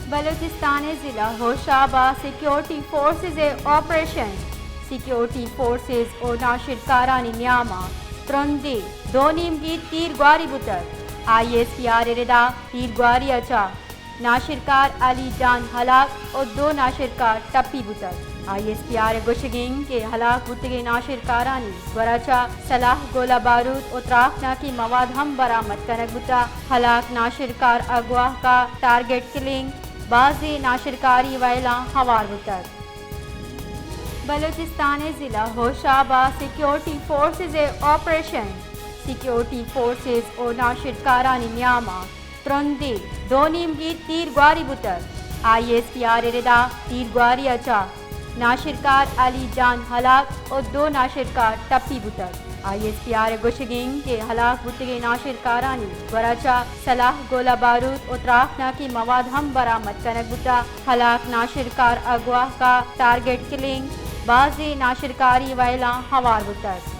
بلوچستان ضلع Hoshab security forces operation security forces اور ناشرکارانی نیاما ترندی دو نیمگی تیر گواری بتر آئی ایس پی آر ردا تیر گواری اچا ناشرکار علی جان ہلاک اور دو ناشرکار ٹپی بتر آئی ایس پی آر گوشگنگ کے ہلاک بتگے ناشرکارانی گوراچا سلاح گولہ بارود اور تراخنا کی مواد ہم برآمد کنک بتا ہلاک ناشرکار اغوا کا ٹارگٹ کلنگ بعضی ناشرکاری ویلا ہوار بتر بلوچستان ضلع Hoshab security forces operation security forces اور ناشرکارانی نیاما ترندی دو نیمگی تیر گواری بتر آئی ایس پی آر ردا تیر گواری اچا ناشرکار علی جان ہلاک اور دو ناشرکار ٹپی بتر آئی ایس پی آر گوشگنگ کے ہلاک بتگے ناشرکارانی گوراچا سلاح گولہ بارود اور تراخنا کی مواد ہم برآمد کنک بتا ہلاک ناشرکار اغوا کا ٹارگٹ کلنگ بعضی ناشرکاری ویلا ہوار بتر